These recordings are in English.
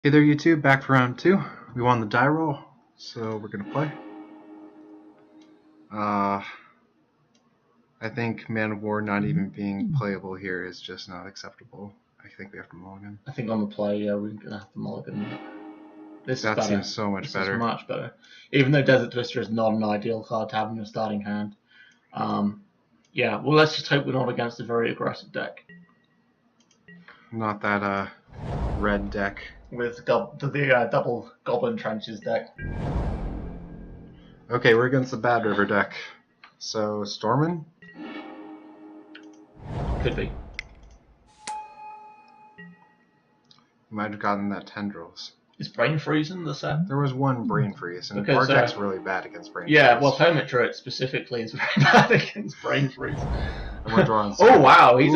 Hey there, YouTube. Back for round 2. We won the die roll, so we're gonna play. I think Man of War not even being playable here is just not acceptable. I think we have to mulligan. I think on the play, yeah, we're gonna have to mulligan. This That is better. seems so much this better. Is much better. Even though Desert Twister is not an ideal card to have in your starting hand. Yeah, well, let's just hope we're not against a very aggressive deck. Not that red deck. With the double Goblin Trenches deck. Okay, we're against the Bad River deck. So, Stormin? Could be. Might have gotten that Tendrils. Is Brain Freeze in the set? There was one Brain Freeze, and Because, our deck's really bad against Brain Yeah, Freeze. well, Hermit Druid specifically is very bad against Brain Freeze. And we're drawing Oh wow, he's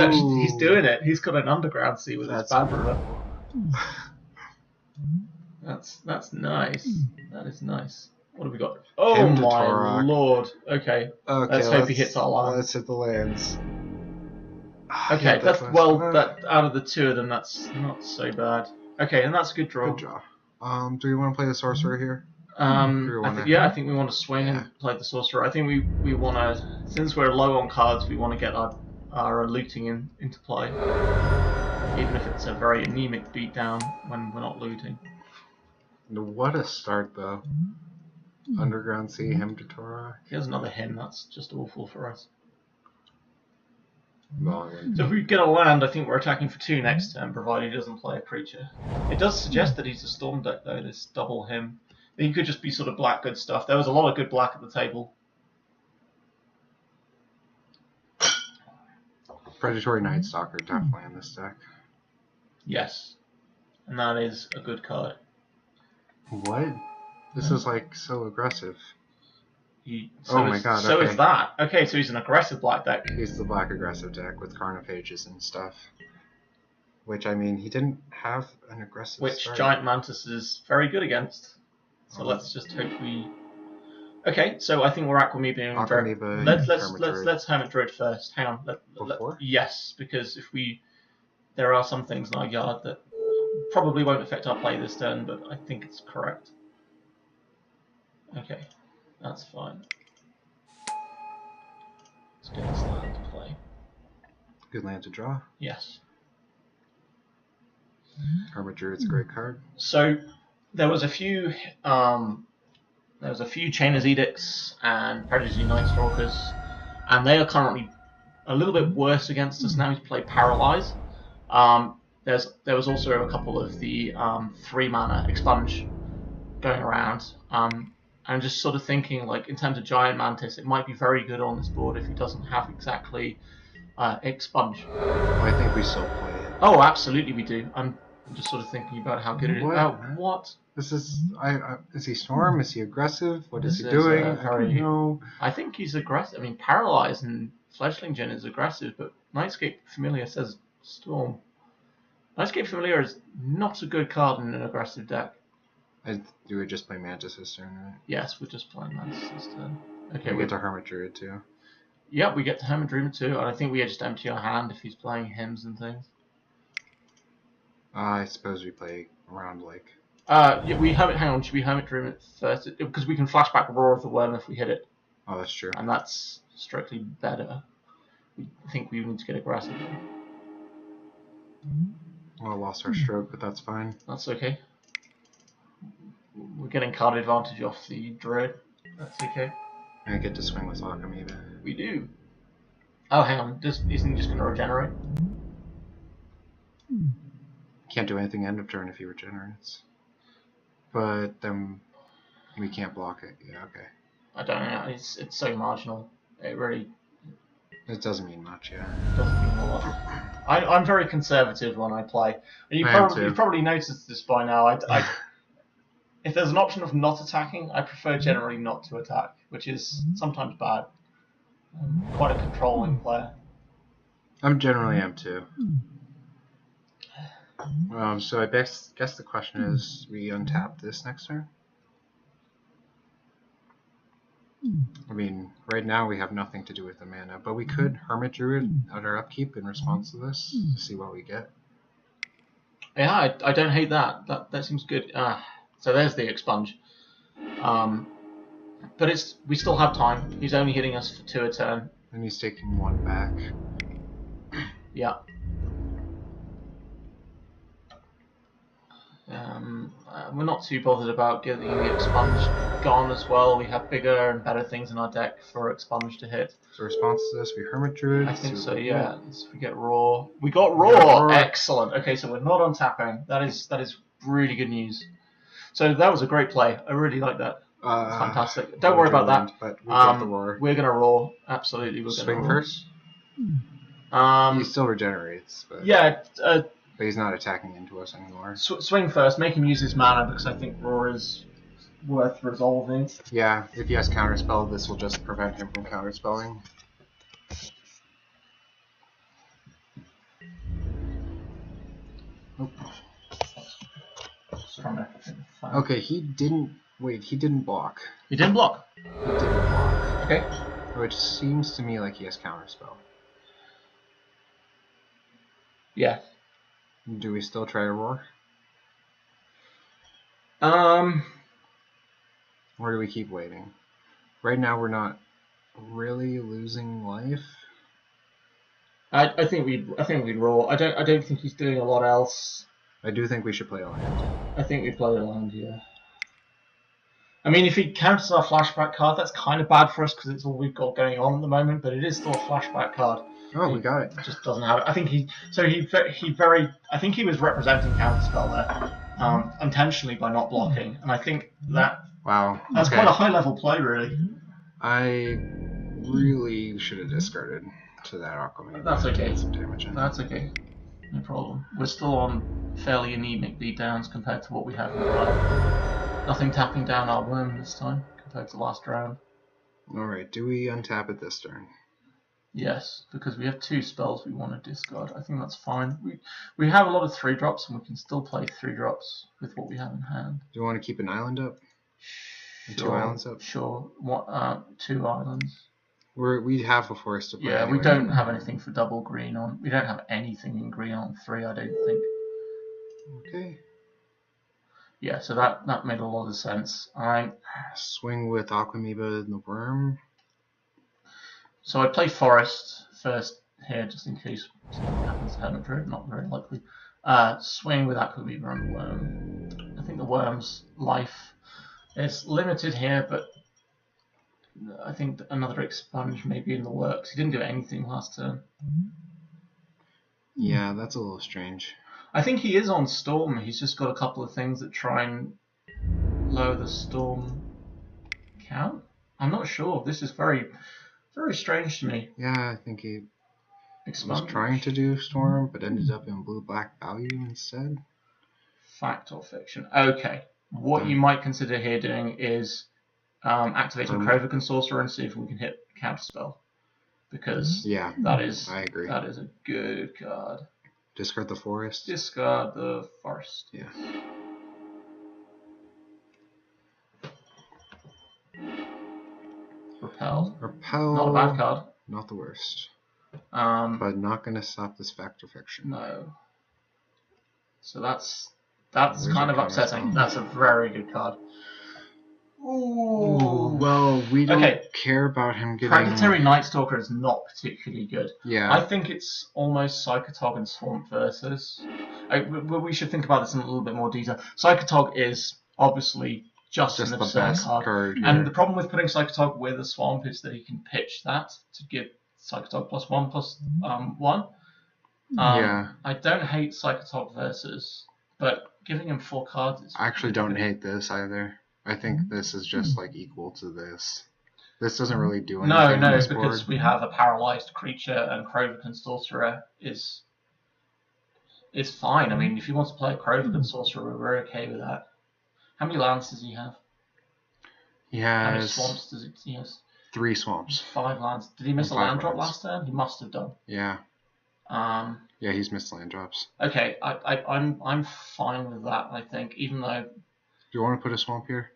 doing it. He's got an Underground Sea with his Bad River. That's nice. That is nice. What have we got? Oh my lord. Okay. Let's hope he hits our line. Let's hit the lands. Okay, that's that out of the two of them, that's not so bad. Okay, and that's a good draw. Good draw. Do we want to play the sorcerer here? I think we want to swing and play the sorcerer. I think we want to, since we're low on cards, we want to get our looting into play, even if it's a very anemic beatdown when we're not looting. What a start, though. Underground Sea, Hymn to Torah. Here's another hymn. That's just awful for us. Mulligan. So if we get a land, I think we're attacking for 2 next turn, provided he doesn't play a creature. It does suggest that he's a storm deck, though, this double hymn. He could just be sort of black good stuff. There was a lot of good black at the table. Predatory Night Stalker definitely in this deck. Yes. And that is a good card. What? This is like so aggressive. So oh my god, So okay. is that. Okay, so he's an aggressive black deck. He's the black aggressive deck with Carnophages and stuff. Which, I mean, he didn't have an aggressive start. Giant Mantis is very good against. So let's just hope we... Okay, so I think we're Aquamoeba. Let's Hermit Druid first. Hang on. Before? Yes, because if there are some things in our yard that probably won't affect our play this turn, but I think it's correct. Okay, that's fine. Let's get this land to play. Good land to draw. Yes. Hermit Druid's a great card. So there was a few Chainer's Edicts and Predatory Night Stalkers, and they are currently a little bit worse against us now. He's played Paralyze. There was also a couple of the 3-mana Expunge going around. I'm just sort of thinking, like, in terms of Giant Mantis, it might be very good on this board if he doesn't have exactly Expunge. Well, I think we still play it. Oh, absolutely we do. I'm just sort of thinking about how good it is. What? This is... is he Storm? Is he aggressive? What is he doing? I don't know. I think he's aggressive. I mean, Paralyze and Fledgling Djinn is aggressive, but Nightscape Familiar says Storm. Nightscape Familiar is not a good card in an aggressive deck. You would just play Mantis this turn, right? Yes, we're just playing Mantis this turn. Okay, we get to Hermit Druid too. Yep, we get to Hermit Druid too, and I think we just empty our hand if he's playing hymns and things. I suppose we play around like... yeah, hang on, should we Hermit Druid first? Because we can flashback Roar of the Worm if we hit it. Oh, that's true. And that's strictly better. I think we need to get aggressive. Well, lost our stroke, but that's fine. That's okay. We're getting card advantage off the Druid. That's okay. I get to swing with Aquamoeba. We do. Oh, hang on. Isn't he just going to regenerate? Can't do anything end of turn if he regenerates. But then we can't block it. Yeah, okay. I don't know. It's so marginal. It really... It doesn't mean much, yeah. It doesn't mean a lot. I'm very conservative when I play. And you've probably noticed this by now. If there's an option of not attacking, I prefer generally not to attack, which is sometimes bad. I'm quite a controlling player. I'm generally am too. So I guess the question is, we untap this next turn? I mean, right now we have nothing to do with the mana, but we could Hermit Druid at our upkeep in response to this to see what we get. Yeah, I don't hate that. That seems good. So there's the expunge. But we still have time. He's only hitting us for 2 a turn. And he's taking 1 back. Yeah. We're not too bothered about getting the expunge gone as well. We have bigger and better things in our deck for expunge to hit. So response to this, we Hermit Druid. I think so, yeah. We get raw. We got raw! got raw. Excellent. Okay, so we're not untapping. That is really good news. So that was a great play. I really like that. Fantastic. Don't worry about that. But we got the roar. We're gonna raw. Absolutely, we're gonna Swing raw. first? He still regenerates. But, yeah. But he's not attacking into us anymore. Swing first. Make him use his mana because I think raw is worth resolving. Yeah, if he has counterspell, this will just prevent him from counterspelling. Oh. Okay, he didn't. Wait, he didn't block. He didn't block? He didn't block. Okay. Which seems to me like he has counterspell. Yeah. Do we still try a roar? Or do we keep waiting? Right now we're not really losing life. I think we'd roar. I don't think he's doing a lot else. I do think we should play a land. I think we play a land, yeah. I mean, if he counters our flashback card, that's kind of bad for us because it's all we've got going on at the moment. But it is still a flashback card. Oh, we got it. Just doesn't have it. I think he I think he was representing counterspell there, intentionally by not blocking, and I think that's quite a high level play, really. I really should have discarded to that Aquaman. That's okay. Some damage in. That's okay. No problem. We're still on fairly anemic beatdowns compared to what we had in the last. Nothing tapping down our worm this time compared to last round. Alright, do we untap it this turn? Yes, because we have 2 spells we want to discard. I think that's fine. We have a lot of 3-drops, and we can still play 3-drops with what we have in hand. Do you want to keep an island up? Sure, 2 islands up? Sure. 2 islands. We have a forest to play. Yeah, anyway. we don't have anything for double green on. We don't have anything in green on 3, I don't think. Okay. Yeah, so that made a lot of sense. Alright. Swing with Aquamoeba and the worm. So I play forest first here, just in case something happens to Hermit Druid, not very likely. Swing with Aquamoeba and the worm. I think the worm's life is limited here, but I think another expunge may be in the works. He didn't do anything last turn. Yeah, that's a little strange. I think he is on Storm. He's just got a couple of things that try and lower the Storm count. I'm not sure. This is very, very strange to me. Yeah, I think he Expunge. was trying to do Storm, but ended up in blue-black value instead. Fact or fiction? Okay. What you might consider here doing is activating Krovikan Sorcerer and see if we can hit Counterspell. Because I agree. That is a good card. Discard the forest. Discard the forest. Yeah. Repel. Repel. Not a bad card. Not the worst. But not going to stop this fact or fiction. No. So that's kind of upsetting. That's a very good card. Ooh. Well, we don't care about him getting... Predatory Night Stalker is not particularly good. Yeah. I think it's almost Psychotog and Swamp versus. We should think about this in a little bit more detail. Psychotog is obviously just an absurd card. And the problem with putting Psychotog with a Swamp is that he can pitch that to give Psychotog +1/+1. I don't hate Psychotog versus, but giving him 4 cards is... I actually don't hate this either. I think this is just like equal to this. This doesn't really do anything. No, because we have a paralyzed creature and Krovikan Sorcerer is fine. I mean, if he wants to play a Krovikan Sorcerer, we're okay with that. How many lands does he have? He has... How many swamps does he have? 3 swamps. 5 lands. Did he miss a land drop last turn? He must have done. Yeah. Yeah, he's missed land drops. Okay, I'm fine with that. I think, even though. Do you want to put a swamp here?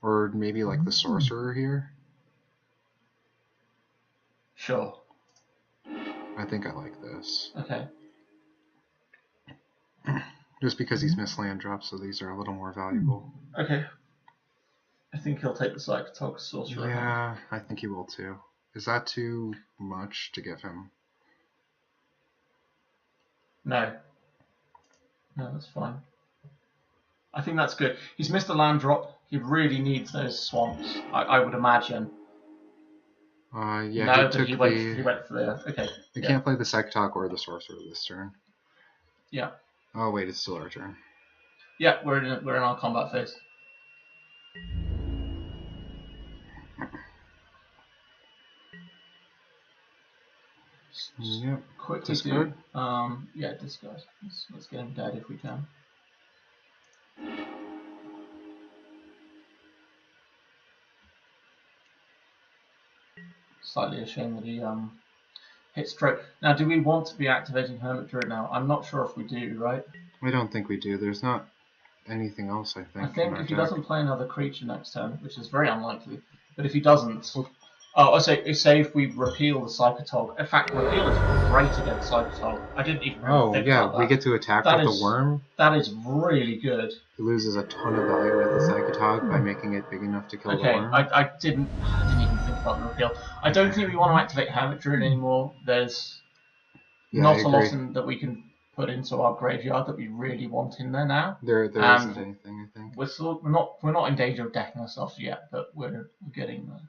Or maybe like the sorcerer here? Sure. I think I like this. Okay. Just because he's missed land drops, so these are a little more valuable. Okay. I think he'll take the Psychotog Sorcerer. Yeah, I think he will too. Is that too much to give him? No. No, that's fine. I think that's good. He's missed a land drop. He really needs those swamps, I would imagine. Yeah, no, he took he went for the... Okay. He can't play the Psychotalk or the Sorcerer this turn. Yeah. Oh wait, it's still our turn. Yeah, we're in our combat phase. Yep. Quickly Discard. yeah, discard. Let's get him dead if we can. Slightly a shame that he hit stroke. Now, do we want to be activating Hermit Druid now? I'm not sure if we do, right? I don't think we do. There's not anything else, I think. I think if he doesn't play another creature next turn, which is very unlikely, but if he doesn't... I say if we repeal the Psychotog. In fact, repeal is great against Psychotog. I didn't even really think about that. We get to attack with the worm. That is really good. He loses a ton of value with the Psychotog by making it big enough to kill the worm. I didn't even think about the repeal. I don't think we want to activate Hermit Druid anymore. There's not a lot that we can put into our graveyard that we really want in there now. There isn't anything, I think. We're not in danger of decking ourselves yet, but we're getting there.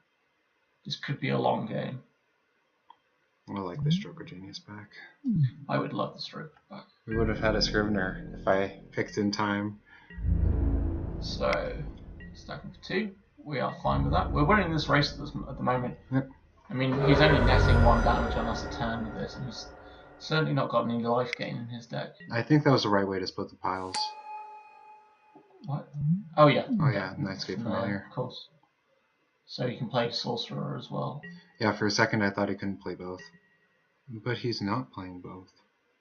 This could be a long game. I like the Stroke of Genius back. I would love the Stroke back. We would have had a Scrivener if I picked in time. So, stacking for 2. We are fine with that. We're winning this race at the moment. Yep. I mean, he's only netting 1 damage on us a turn with this, and he's certainly not got any life gain in his deck. I think that was the right way to split the piles. What? Oh, yeah. Oh, yeah, Nightscape Familiar. Of course. So he can play Sorcerer as well. Yeah, for a second I thought he couldn't play both. But he's not playing both.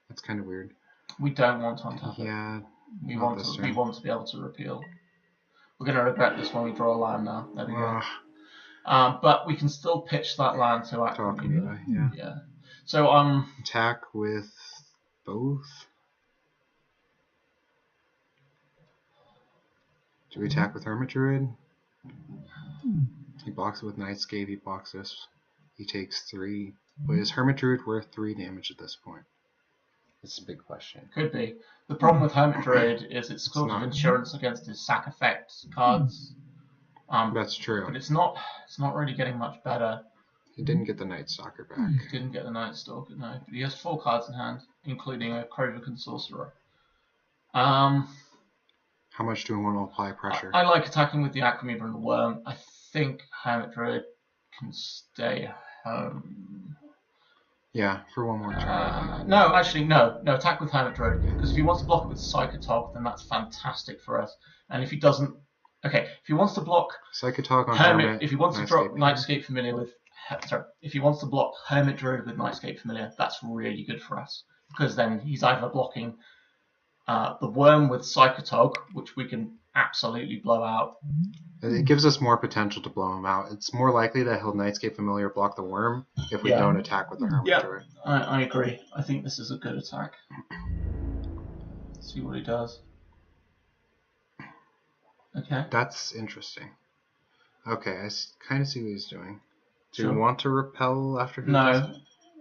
That's kind of weird. We don't want to untap it. Yeah. We want to be able to repeal. We're going to regret this when we draw a land now. There we go. But we can still pitch that land to Aquamoeba. Yeah. So attack with both. Do we attack with Hermit Druid? He blocks it with Nightscape, he blocks this. He takes 3. But is Hermit Druid worth 3 damage at this point? It's a big question. Could be. The problem with Hermit Druid is it's sort of insurance against his sack effect cards. That's true. But it's not really getting much better. He didn't get the Night Stalker back. He didn't get the Night Stalker, no. But he has 4 cards in hand, including a Krovikan Sorcerer. How much do we want to apply pressure? I like attacking with the Aquamoeba and the Worm. I think Hermit Druid can stay home. Yeah, for one more turn. No, actually, no. No, attack with Hermit Druid. Because if he wants to block it with Psychotog, then that's fantastic for us. And if he doesn't... Okay, if he wants to block... Psychotog on Hermit, if he wants to drop Nightscape Familiar with... Sorry, if he wants to block Hermit Druid with Nightscape Familiar, that's really good for us. Because then he's either blocking the Worm with Psychotog, which we can absolutely blow out. It gives us more potential to blow him out. It's more likely that he'll Nightscape Familiar block the Worm if we don't attack with the Hermit Druid. I agree. I think this is a good attack. Let's see what he does. Okay. That's interesting. Okay, I kind of see what he's doing. Do we want to repel after he does it? No,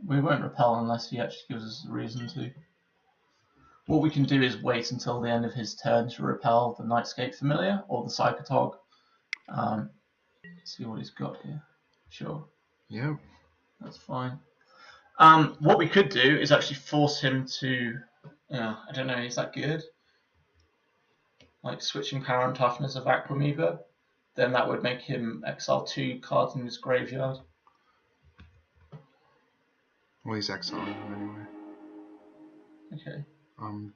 we won't repel unless he actually gives us a reason to. What we can do is wait until the end of his turn to repel the Nightscape Familiar or the Psychotog. Let's see what he's got here. Sure. Yeah. That's fine. What we could do is actually force him to... I don't know, is that good? Like switching power and toughness of Aquamoeba. Then that would make him exile 2 cards in his graveyard. Well, he's exiling him anyway. Okay.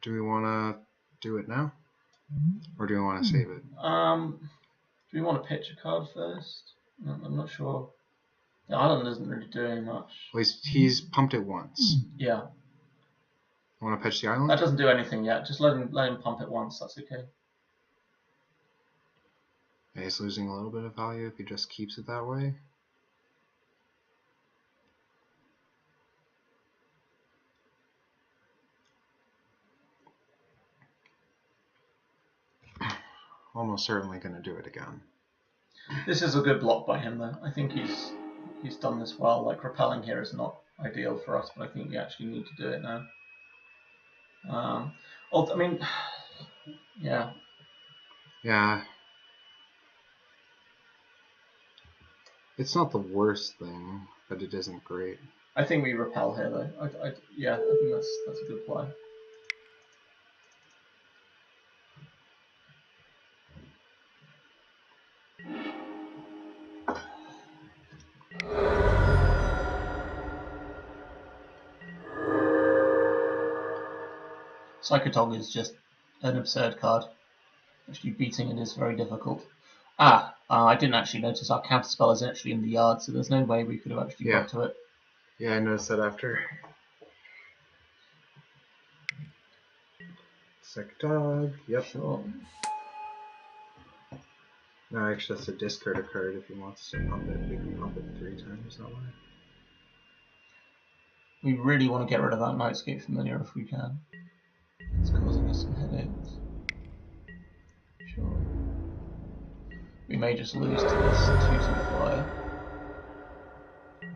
Do we want to do it now? Or do we want to save it? Do we want to pitch a card first? I'm not sure. The island isn't really doing much. Well, he's pumped it once. Yeah. Want to pitch the island? That doesn't do anything yet. Just let him pump it once. That's okay. Yeah, he's losing a little bit of value if he just keeps it that way. almost certainly going to do it again. This is a good block by him, though. I think he's done this well. Like, repelling here is not ideal for us, but I think we actually need to do it now. I mean, yeah. Yeah. It's not the worst thing, but it isn't great. I think we repel here, though. I think that's a good play. Psychotog is just an absurd card. Actually, beating it is very difficult. I didn't actually notice our counterspell is actually in the yard, so there's no way we could have actually got to it. Yeah, I noticed that after. Psychotog, yep. Sure. No, actually, that's a discard a card if he wants to pump it. We can pump it 3 times that way. We really want to get rid of that Nightscape Familiar if we can. It's causing us some headaches. Sure. We may just lose to this 2/2 flyer.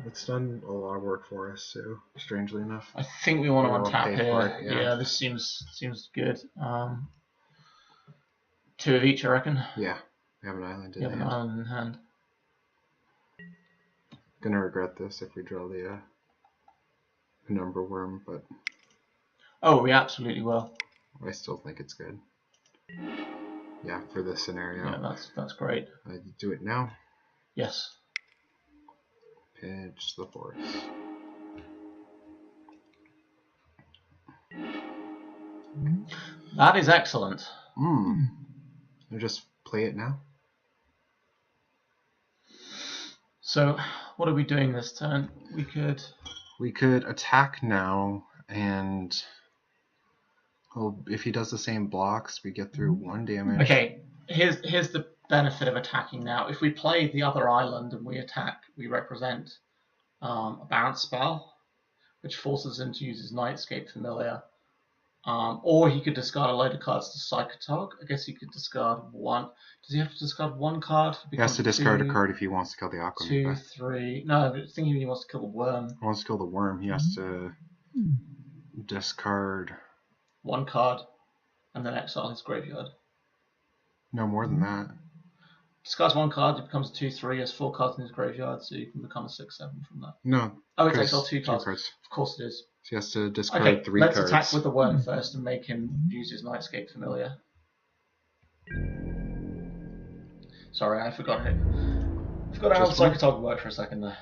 It's done a lot of work for us too, strangely enough. I think we want to untap here. Yeah, this seems good. 2 of each, I reckon. Yeah, we have an island in hand. We have an island in hand. Gonna regret this if we draw the number worm, but oh, we absolutely will. I still think it's good. Yeah, for this scenario. Yeah, that's great. I do it now. Yes. Pitch the forest. That is excellent. I just play it now. So, what are we doing this turn? We could attack now, and if he does the same blocks, we get through 1 damage. Okay, here's the benefit of attacking now. If we play the other island and we attack, we represent a bounce spell, which forces him to use his Nightscape Familiar. Or he could discard a load of cards to Psychotog. I guess he could discard 1. Does he have to discard 1 card? He has to discard a card if he wants to kill the Aquaman. 2, 3. No, I'm thinking he wants to kill the worm. If he wants to kill the worm, he has to discard 1 card and then exile his graveyard. No more than that. Discards 1 card, it becomes a 2/3, has 4 cards in his graveyard, so you can become a 6/7 from that. No. Oh, it's exile 2 cards. Of course it is. So he has to discard 3 cards. Let's attack with the worm first and make him use his Nightscape Familiar. Sorry, I forgot it. I forgot how Psychotog worked for a second there.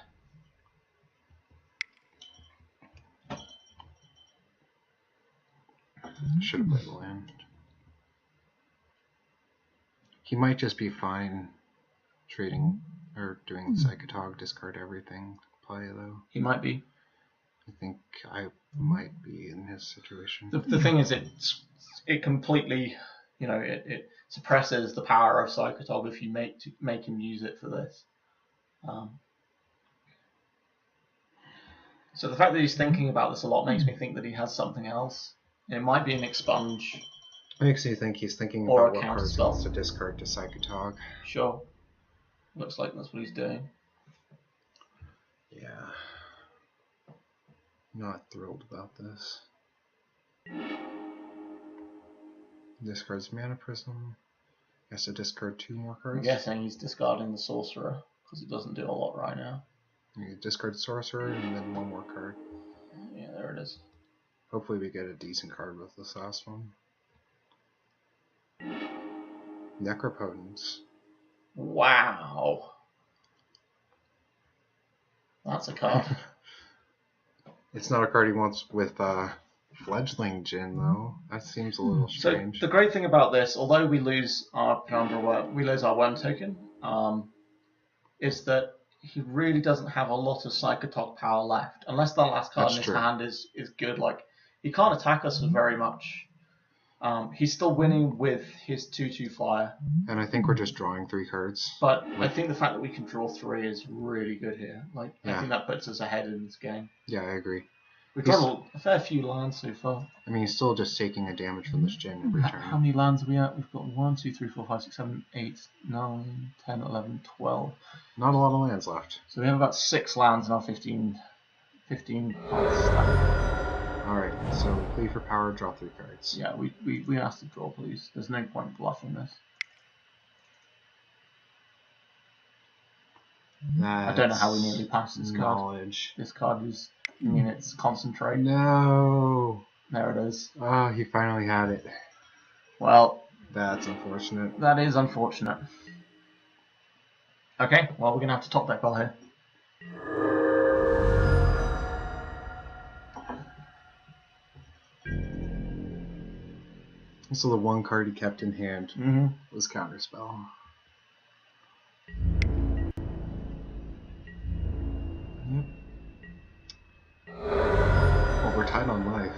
Should have played the land. He might just be fine trading or doing Psychotog, discard everything play though. He might be. I think I might be in his situation. The thing is, it completely, it suppresses the power of Psychotog if you make him use it for this. So the fact that he's thinking about this a lot makes me think that he has something else. It might be an expunge. Makes me think he's thinking or about what cards he wants to discard to Psychotog. Sure. Looks like that's what he's doing. Yeah. Not thrilled about this. Discards Mana Prism. He has to discard 2 more cards. I'm guessing he's discarding the Sorcerer, because it doesn't do a lot right now. You discard Sorcerer and then 1 more card. Yeah, there it is. Hopefully we get a decent card with this last one. Necropotence. Wow. That's a card. It's not a card he wants with Fledgling Djinn, though. That seems a little strange. So the great thing about this, although we lose our worm token, is that he really doesn't have a lot of Psychotog power left, unless the last card in his hand is good. Like, he can't attack us very much. He's still winning with his 2/2 flyer. And I think we're just drawing 3 cards. But I think the fact that we can draw 3 is really good here. Like, I think that puts us ahead in this game. Yeah, I agree. We've drawn a fair few lands so far. I mean, he's still just taking a damage from this Jin every turn. How many lands are we at? We've got 1, 2, 3, 4, 5, 6, 7, 8, 9, 10, 11, 12. Not a lot of lands left. So we have about 6 lands in our 15 cards stack. Alright, so we play for power, draw 3 cards. Yeah, we asked to draw, please. There's no point bluffing this. I don't know how we nearly passed this card. This card is minutes concentrate. No. There it is. Oh, he finally had it. Well, that's unfortunate. That is unfortunate. Okay, well, we're gonna have to top deck all here. So the one card he kept in hand was Counterspell. Yep. Well, we're tied on life.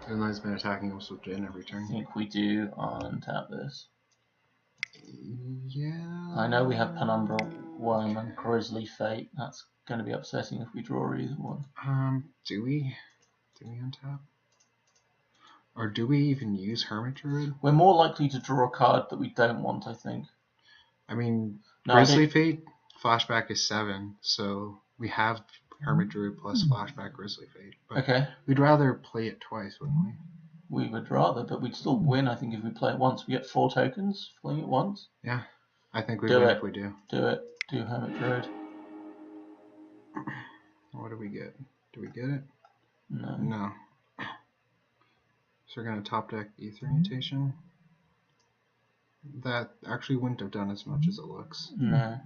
And he's been attacking us with Jin every turn. I think we do untap this. Yeah. I know we have Penumbra Worm and Grizzly Fate. That's going to be upsetting if we draw either one. Do we? Do we untap? Or do we even use Hermit Druid? We're more likely to draw a card that we don't want, I think. I mean, no, Grizzly Fate, flashback is 7, so we have Hermit Druid plus flashback Grizzly Fate. But okay. We'd rather play it twice, wouldn't we? We would rather, but we'd still win, I think, if we play it once. We get 4 tokens for playing it once. Yeah, I think we win if we do. Do it. Do Hermit Druid. What do we get? Do we get it? No. No. So we're going to top deck Ether Mutation. That actually wouldn't have done as much as it looks. No.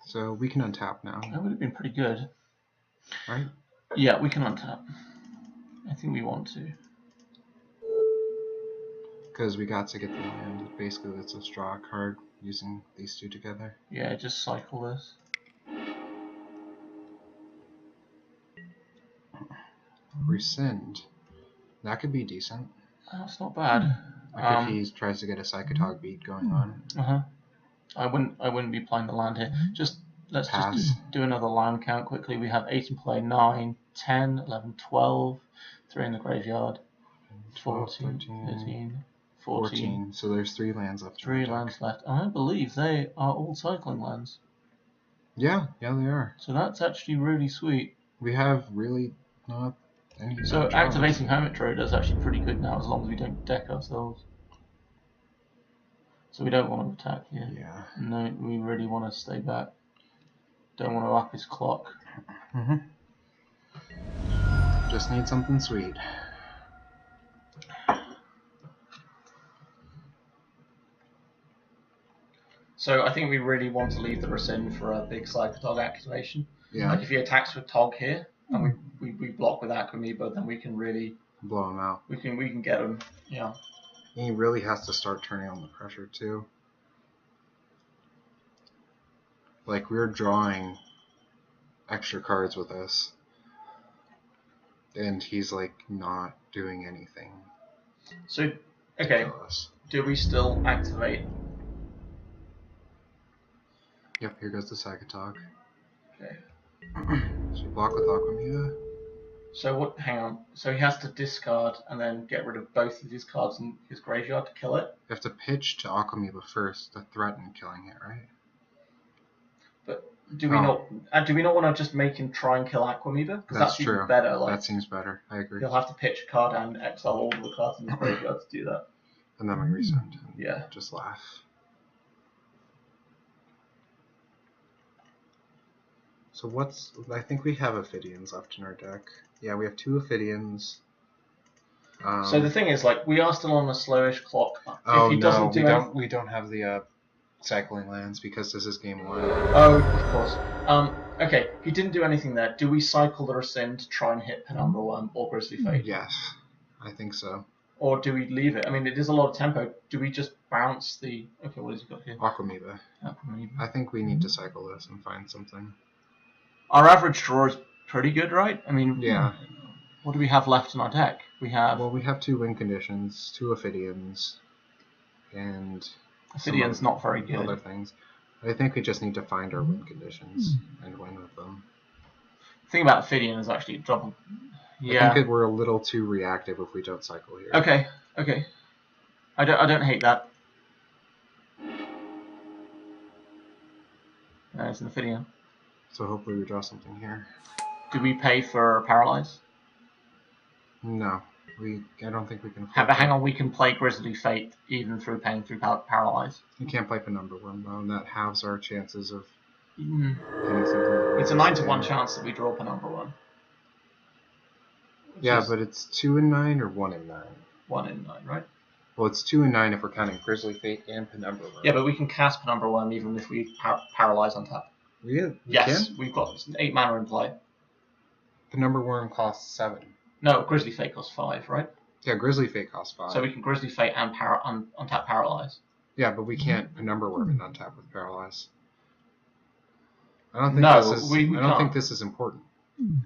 So we can untap now. That would have been pretty good. Right? Yeah, we can untap. I think we want to. Because we got to get the land. Basically, it's a straw card using these two together. Yeah, just cycle this. Rescind. That could be decent. That's not bad. Like if he tries to get a Psychotog beat going on. I wouldn't be playing the land here. Let's just do another land count quickly. We have 8 in play, 9, 10, 11, 12, 3 in the graveyard, 14, 13, 14. So there's 3 lands left. 3 lands left. I believe they are all cycling lands. Yeah, they are. So that's actually really sweet. We have really not any. So activating Hermit Druid is actually pretty good now, as long as we don't deck ourselves. So we don't want to attack here. Yeah. No, we really want to stay back. Don't want to up his clock. Just need something sweet. So I think we really want to leave the Rescind for a big Psychotog activation. Yeah. Like if he attacks with Tog here, and we block with Aquamoeba, then we can really blow him out. We can get him. Yeah. He really has to start turning on the pressure too. Like we're drawing extra cards with us, and he's like not doing anything. So okay, do we still activate? Yep, here goes the Psychotog. Okay. So we block with Aquamoeba. So what? Hang on. So he has to discard and then get rid of both of his cards in his graveyard to kill it. You have to pitch to Aquamoeba first to threaten killing it, right? But do we not? Do we not want to just make him try and kill Aquamoeba? Because that's true. Even better. Like, that seems better. I agree. He'll have to pitch a card and exile all of the cards in his graveyard to do that. And then we resend. Yeah. Just laugh. So I think we have Ophidians left in our deck. Yeah, we have 2 Ophidians. So the thing is, like, we are still on a slowish clock. Oh, no, we don't have the cycling lands because this is game 1. Oh, of course. Okay, he didn't do anything there. Do we cycle the Rescind to try and hit Penumbra Worm or Grizzly Fate? Yes, I think so. Or do we leave it? I mean, it is a lot of tempo. Do we just bounce the... Okay, what has he got here? Aquamoeba. I think we need to cycle this and find something. Our average draw is pretty good, right? I mean, yeah. What do we have left in our deck? We have... Well, we have 2 win conditions, 2 Ophidians, and... Ophidian's not very good. Other things. I think we just need to find our win conditions and win with them. The thing about Ophidian is actually double. Yeah. I think we're a little too reactive if we don't cycle here. Okay. Okay. I don't hate that. It's an Ophidian. So hopefully we draw something here. Do we pay for Paralyze? No, I don't think we can. Hang on, we can play Grizzly Fate even through paying through Paralyze. You can't play Penumbra Worm though, and that halves our chances of getting something. It's a 9 to 1 chance that we draw Penumbra Worm. Yeah, but it's 2 in 9 or 1 in 9? 1 in 9, right? Well, it's 2 in 9 if we're counting Grizzly Fate and Penumbra Worm. Yeah, but we can cast Penumbra Worm even if we Paralyze on tap. Yes, we've got 8 mana in play. Penumbra Worm costs 7. No, Grizzly Fate costs 5, right? Yeah, Grizzly Fate costs 5. So we can Grizzly Fate and untap Paralyze. Yeah, but we can't Penumbra Worm and untap with Paralyze. I don't think this is important.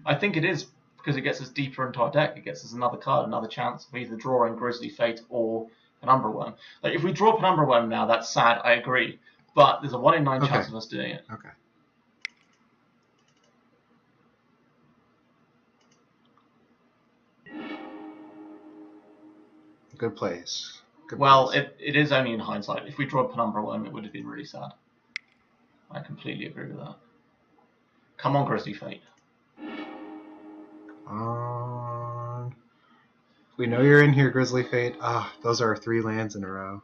I think it is, because it gets us deeper into our deck. It gets us another card, another chance of either drawing Grizzly Fate or Penumbra Worm. Like, if we draw Penumbra Worm now, that's sad, I agree. But there's a 1 in 9 chance of us doing it. Okay. Good plays. It is only in hindsight. If we draw Penumbra Worm, it would have been really sad. I completely agree with that. Come on, Grizzly Fate. We know you're in here, Grizzly Fate. Those are 3 lands in a row.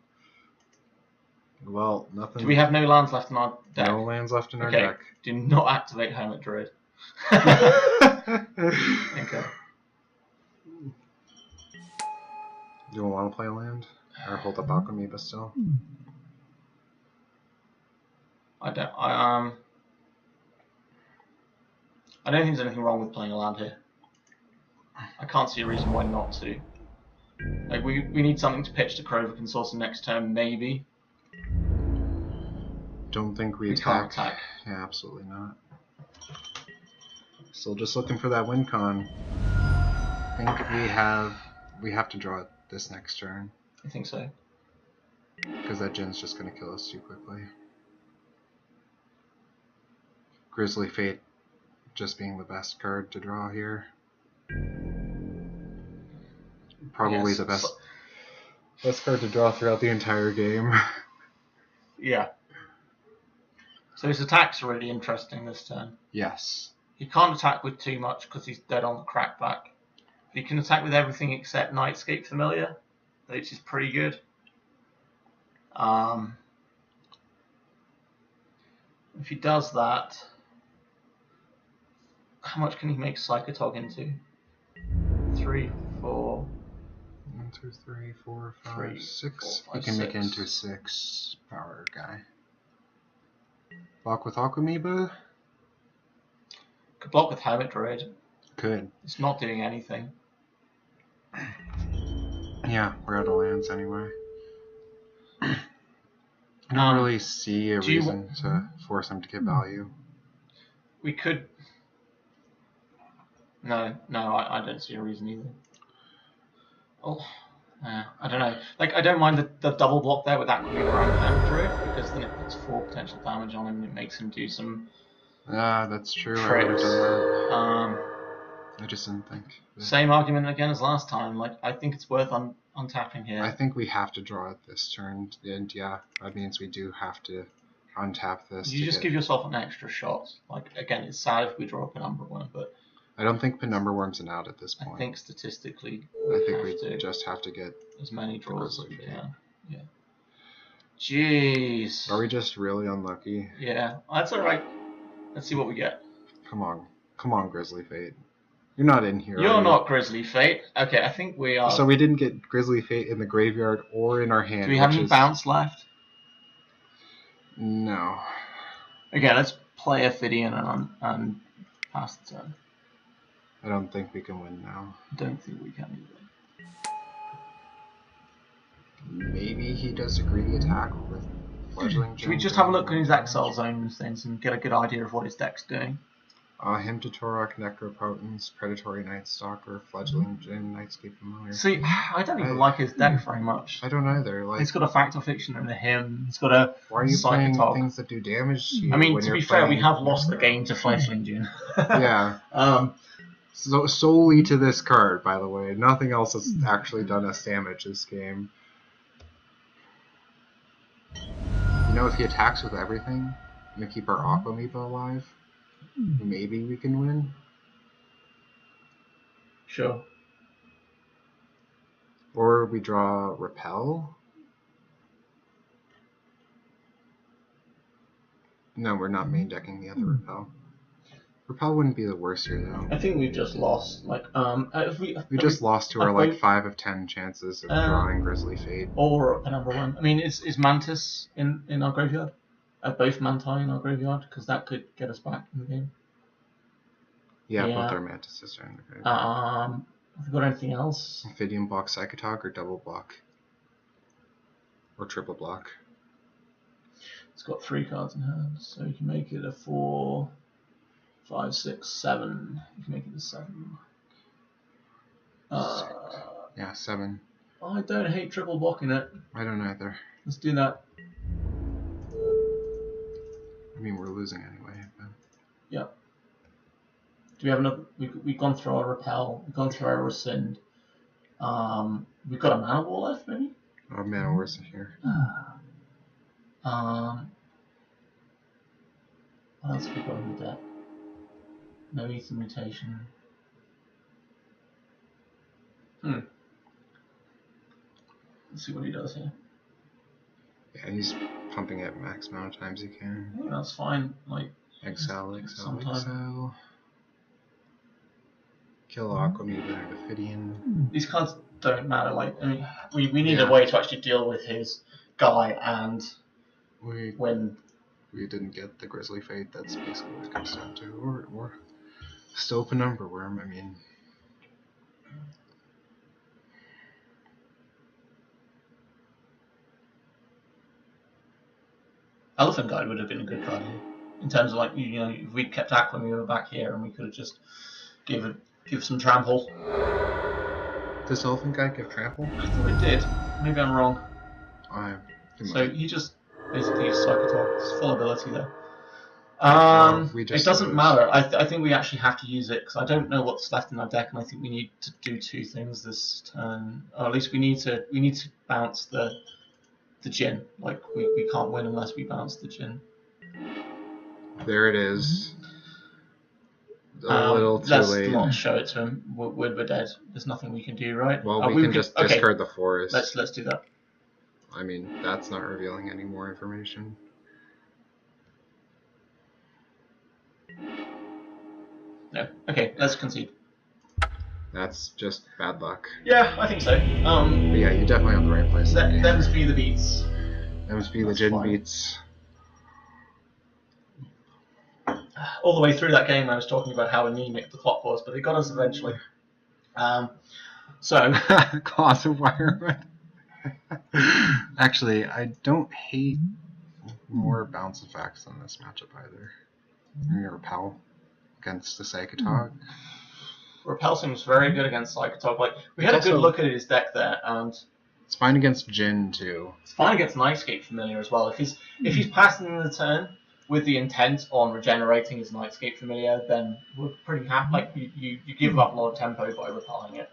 Well, nothing. Do we have no lands left in our deck? No lands left in our deck. Do not activate Hermit Druid. Okay. Do you want to play a land? Or hold up Alchemy, but still? I don't think there's anything wrong with playing a land here. I can't see a reason why not to. Like, we need something to pitch to Crover Consortium next turn, maybe. Don't think we can't attack. Yeah, absolutely not. Still just looking for that win con. I think we have to draw it this next turn. I think so. Because that Jin's just going to kill us too quickly. Grizzly Fate just being the best card to draw here. Probably the best card to draw throughout the entire game. Yeah. So his attack's really interesting this turn. Yes. He can't attack with too much because he's dead on the crackback. He can attack with everything except Nightscape Familiar, which is pretty good. If he does that, how much can he make Psychotog into? 3, 4. 1, 2, 3, 4, 5, 3, 6. 4, 5, He can make 6. into 6 power guy. Block with Alchemy. Could block with Hermit Druid. Could. It's not doing anything. Yeah, we're out of lands anyway. I don't really see a reason to force him to get value. We could. No, I don't see a reason either. Oh, I don't know. Like, I don't mind the double block there with Aquamarine around Hermit Druid, because then it puts 4 potential damage on him and it makes him do some. That's true. Tricks. I would have done that. I just didn't think. Same argument again as last time. Like, I think it's worth untapping here. I think we have to draw it this turn, and yeah, that means we do have to untap this. You just give yourself an extra shot. Like, again, it's sad if we draw a Penumbra Worm, but I don't think Penumbra Worm's an out at this point. I think statistically, we just have to get as many draws as we can. Yeah. Jeez. Are we just really unlucky? Yeah, that's alright. Let's see what we get. Come on, Grizzly Fate. You're not in here. You're not Grizzly Fate. Okay, I think we are. So we didn't get Grizzly Fate in the graveyard or in our hand. Do we have any bounce left? No. Okay, let's play Ophidian and pass the turn. I don't think we can win now. Don't think we can either. Maybe he does a greedy attack with Fledgling. Should we just have a look at his exile zone and things and get a good idea of what his deck's doing? Hymn to Torok, Necropotence, Predatory Night Stalker, Fledgling Djinn, Nightscape Familiar. See, I don't even like his deck very much. I don't either. Like, He's got a Fact or Fiction and a Hymn. He's got a why are you playing Psychotog. things that do damage to you? I mean, when to you're be fair, we playing- have lost the game to Fledgling Djinn. Yeah. So solely to this card, by the way. Nothing else has actually done us damage this game. You know, if he attacks with everything, and keep our Aquamoeba alive, maybe we can win. Sure. Or we draw Repel. No, we're not main decking the other Repel. Repel wouldn't be the worst here, though. I think we've just lost. Like, We just lost to our like 5 of 10 chances of drawing Grizzly Fate. Or a number one. I mean, is Mantis in our graveyard? Both Manti in our graveyard, because that could get us back in the game. Yeah, both our Mantises are in the graveyard. Have we got anything else? Ophidian block Psychotog or double block? Or triple block? It's got 3 cards in hand, so you can make it a 4, 5, 6, 7. You can make it a 7. Yeah, 7. I don't hate triple blocking it. I don't either. Let's do that. I mean, we're losing anyway. But... Yeah. Do we have another? We've gone through our Repel. We've gone through our Rescind. We've got a Mana Wall left, maybe? Oh, Mana Wars here. What else have we got in the deck? No Ether Mutation. Let's see what he does here. Yeah, he's pumping it max amount of times he can. Yeah, that's fine. Like exile. sometime. Kill Aquamoeba and Ophidian. These cards don't matter. Like, I mean, we need a way to actually deal with his guy and when we didn't get the Grizzly Fate. That's basically what it comes down to. Or still Penumbra Worm. I mean. Elephant Guide would have been a good card here. In terms of, like, you know, if we'd kept Aquamoeba back here and we could have just give some trample. Does Elephant Guide give trample? I thought it did. Maybe I'm wrong. So he just basically used Psychotalk. It's full ability there. It doesn't matter. I think we actually have to use it because I don't know what's left in our deck, and I think we need to do 2 things this turn. Or at least we need to bounce the Djinn. Like we can't win unless we bounce the Djinn. There it is. A little too late. Let's not show it to him. We're dead. There's nothing we can do, right? Well, we can just discard the forest. Let's do that. I mean, that's not revealing any more information. No. Okay, let's concede. That's just bad luck. Yeah, I think so. But yeah, you definitely have the right place. Them's be the beats. Them's be the Djinn beats. All the way through that game, I was talking about how anemic the clock was, but they got us eventually. So Claws of Wire. Actually, I don't hate more bounce effects than this matchup either. Repel against the Psychotog. Repel seems very good against Psychotog. Like, we had a good look at his deck there, and it's fine against Djinn too. It's fine against Nightscape Familiar as well. If he's passing in the turn with the intent on regenerating his Nightscape Familiar, then we're pretty happy. Like, you give up a lot of tempo by repelling it.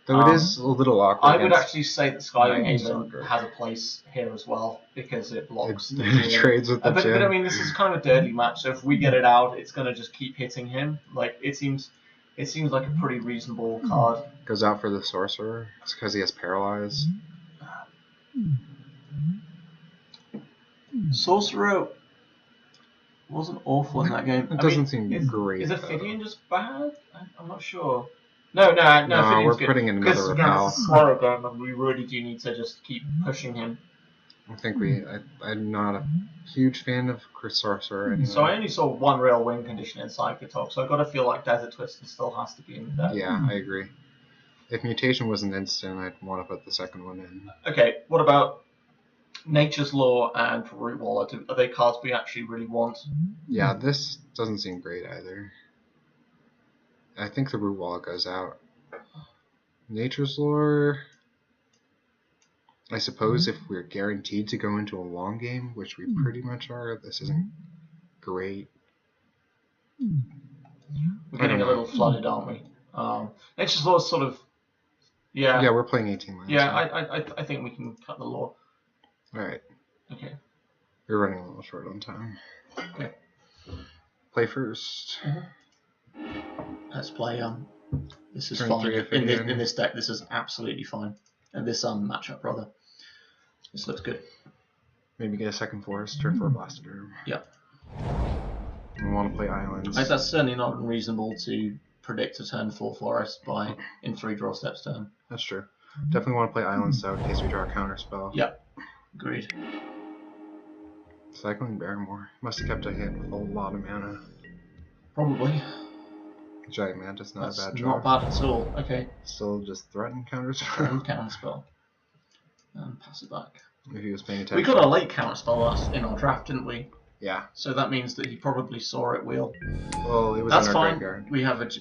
Though it is a little awkward. I would actually say that Skywing Haven has a place here as well because it blocks. It trades with the Djinn. But I mean, this is kind of a dirty match. So if we get it out, it's going to just keep hitting him. Like, it seems like a pretty reasonable card. Goes out for the Sorcerer. It's because he has Paralyze. Sorcerer wasn't awful in that game. It doesn't seem great. Is Ophidian just bad? I'm not sure. No, we're putting in another Repel. It's a slower game, and we really do need to just keep pushing him. I think I'm not a huge fan of Sorcerer anyway. So I only saw one real win condition in Psychotog, so I've got to feel like Desert Twister still has to be in there. Yeah, I agree. If Mutation was an instant, I'd want to put the second one in. Okay, what about Nature's Law and Root Wall? Are they cards we actually really want? Yeah, this doesn't seem great either. I think the root wall goes out. Nature's Lore. I suppose if we're guaranteed to go into a long game, which we pretty much are, this isn't great. We're getting a little flooded, aren't we? Nature's Law is sort of. Yeah. Yeah, we're playing 18 lands. Yeah, now. I think we can cut the law. Alright. Okay. We're running a little short on time. Okay. Play first. Let's play. This is Turn fine. 3 In this deck, this is absolutely fine. And this matchup, rather. This looks good. Maybe get a second forest, turn 4 Blastoderm. Yep. We want to play islands. That's certainly not unreasonable to predict a turn 4 forest in 3 draw steps turn. That's true. Definitely want to play islands though in case we draw a counter spell. Yep. Agreed. Cycling Barrymore. Must have kept a hand with a lot of mana. Probably. Giant Mantis, not That's a bad draw. not bad at all. Okay. Still just threaten counters. Counter spell. And pass it back. If he was paying attention. We got a late counter spell in our draft, didn't we? Yeah. So that means that he probably saw it wheel. Well, it was That's in our fine. graveyard.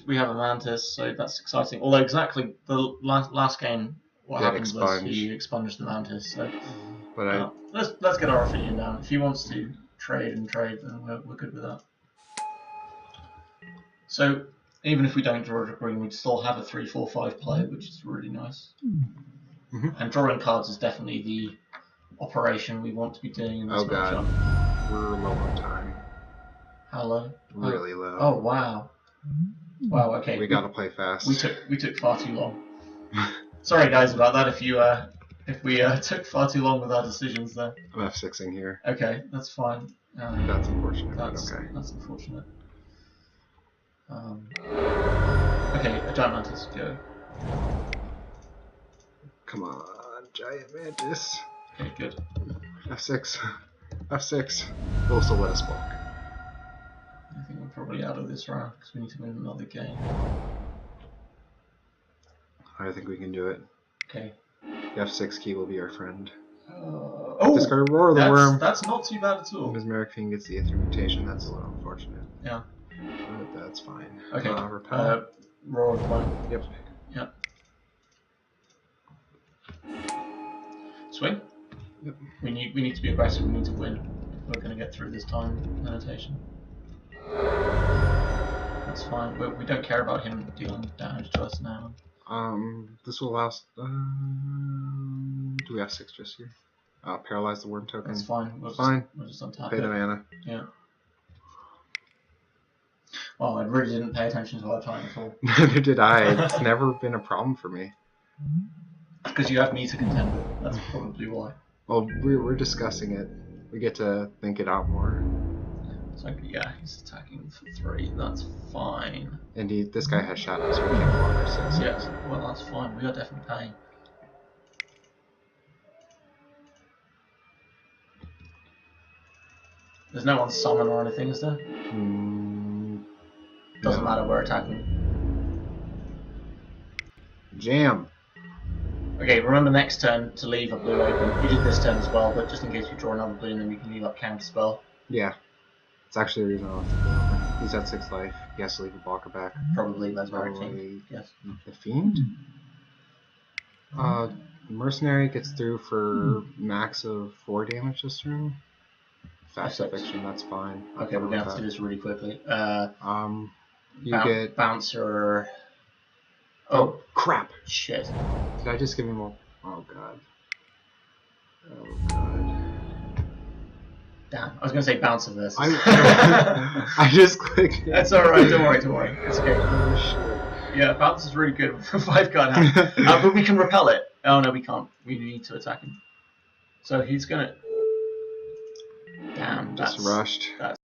We have a Mantis, so that's exciting. Although exactly the last game, what happened was he expunged the Mantis. So But let's get our opinion down. If he wants to trade, then we're good with that. So even if we don't draw a green, we'd still have a 3/4/5 play, which is really nice. And drawing cards is definitely the operation we want to be doing in this matchup. We're low on time. How low? Really low. Oh wow. Wow. Okay. We gotta play fast. We took far too long. Sorry guys about that. If we took far too long with our decisions there. I'm F6ing here. Okay, that's fine. That's unfortunate. That's okay. That's unfortunate. Okay, a Giant Mantis, go. Come on, Giant Mantis. Okay, good. F6. F6. They'll still let us block. I think we're probably out of this round because we need to win another game. I think we can do it. Okay. The F6 key will be our friend. Oh! Discard Roar of the Worm. That's not too bad at all. Mesmeric Fiend gets the Aether Mutation. That's a little unfortunate. Yeah. But that's fine. Okay. Repel. Roar of the Worm. Yep. Yep. Swing. Yep. We need to be aggressive. We need to win. We're going to get through this time annotation. That's fine. But we don't care about him dealing damage to us now. This will last. Do we have 6 just here? Paralyze the worm token. That's fine. We'll just untap Pay it. the mana. Yeah. Well, I really didn't pay attention to our time at all. Neither did I. It's never been a problem for me. Because you have me to contend with. That's probably why. Well, we're discussing it. We get to think it out more. So yeah, he's attacking for 3. That's fine. Indeed, this guy has shadows, so we can't block our 6. Yes. Well, that's fine. We are definitely paying. There's no one summon or anything, is there? Doesn't matter, we're attacking. Jam! Okay, remember next turn to leave a blue open. You did this turn as well, but just in case you draw another blue, then we can leave up counter spell. Yeah. It's actually the reason I left the blue open. He's at 6 life. He has to leave a blocker back. Probably Mesmeric Fiend. Yes. The Fiend? Mercenary gets through for max of 4 damage this turn. Fast Fiction, that's fine. Okay, we're gonna have to do this really quickly. You get Bouncer. Oh crap! Shit. Did I just give him a? Oh god. Oh god. Damn. I was gonna say Bouncer versus. I just clicked. That's alright. Don't worry. It's okay. Oh shit. Yeah, Bounce is really good for 5 card hand. But we can repel it. Oh no, we can't. We need to attack him. So he's gonna. Damn. Just rushed. That's